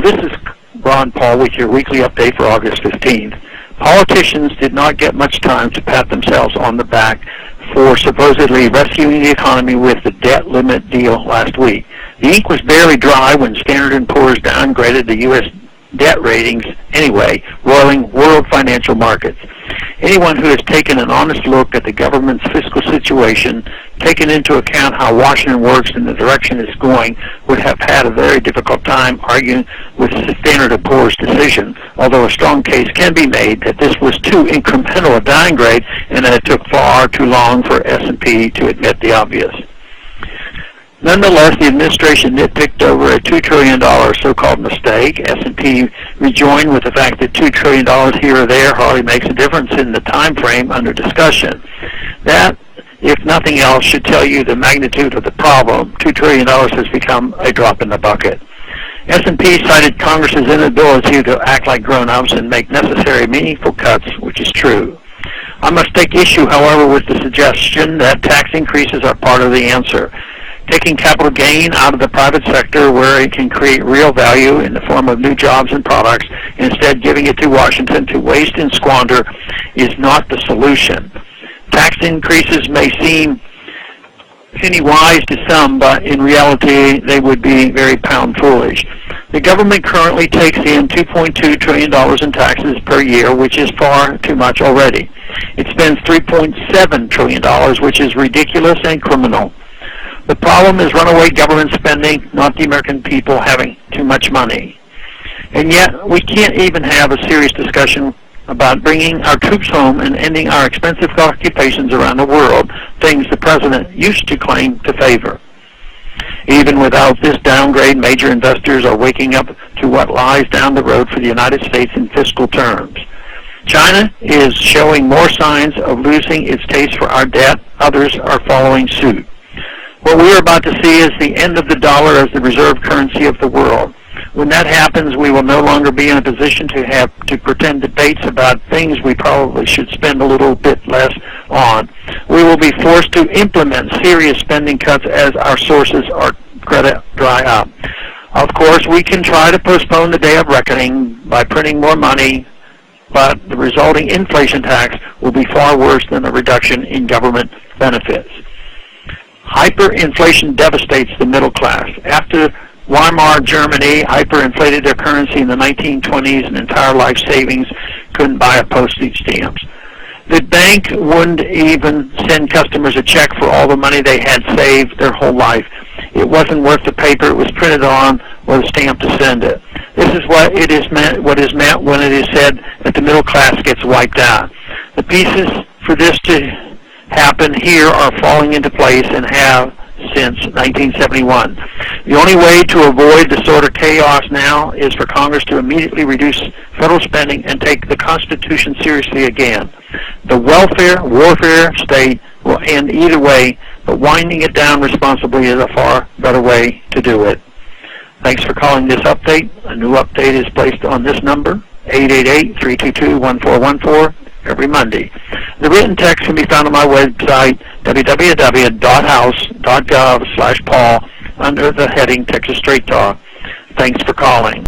this is Ron Paul with your weekly update for August 15th. Politicians did not get much time to pat themselves on the back for supposedly rescuing the economy with the debt limit deal last week. The ink was barely dry when Standard & Poor's downgraded the U.S. debt ratings anyway, roiling world financial markets. Anyone who has taken an honest look at the government's fiscal situation, taken into account how Washington works and the direction it's going, would have had a very difficult time arguing with Standard & Poor's decision, although a strong case can be made that this was too incremental a downgrade and that it took far too long for S&P to admit the obvious. Nonetheless, the administration nitpicked over a $2 trillion so-called mistake. S&P rejoined with the fact that $2 trillion here or there hardly makes a difference in the time frame under discussion. That, if nothing else, should tell you the magnitude of the problem. $2 trillion has become a drop in the bucket. S&P cited Congress's inability to act like grown-ups and make necessary, meaningful cuts, which is true. I must take issue, however, with the suggestion that tax increases are part of the answer. Taking capital gain out of the private sector where it can create real value in the form of new jobs and products, and instead giving it to Washington to waste and squander, is not the solution. Tax increases may seem penny-wise to some, but in reality they would be very pound-foolish. The government currently takes in $2.2 trillion in taxes per year, which is far too much already. It spends $3.7 trillion, which is ridiculous and criminal. The problem is runaway government spending, not the American people having too much money. And yet, we can't even have a serious discussion about bringing our troops home and ending our expensive occupations around the world, things the president used to claim to favor. Even without this downgrade, major investors are waking up to what lies down the road for the United States in fiscal terms. China is showing more signs of losing its taste for our debt. Others are following suit. What we're about to see is the end of the dollar as the reserve currency of the world. When that happens, we will no longer be in a position to have to pretend debates about things we probably should spend a little bit less on. We will be forced to implement serious spending cuts as our sources are dry up. Of course, we can try to postpone the day of reckoning by printing more money, but the resulting inflation tax will be far worse than a reduction in government benefits. Hyperinflation devastates the middle class. After Weimar Germany hyperinflated their currency in the 1920s, and entire life savings couldn't buy a postage stamps. The bank wouldn't even send customers a check for all the money they had saved their whole life. It wasn't worth the paper it was printed on or the stamp to send it. This is what is meant when it is said that the middle class gets wiped out. The pieces for this to happen here are falling into place and have since 1971. The only way to avoid the sort of chaos now is for Congress to immediately reduce federal spending and take the Constitution seriously again. The welfare state will end either way, but winding it down responsibly is a far better way to do it. Thanks for calling this update. A new update is placed on this number, 888-322-1414. every Monday. The written text can be found on my website, www.house.gov/Paul, under the heading Texas Straight Talk. Thanks for calling.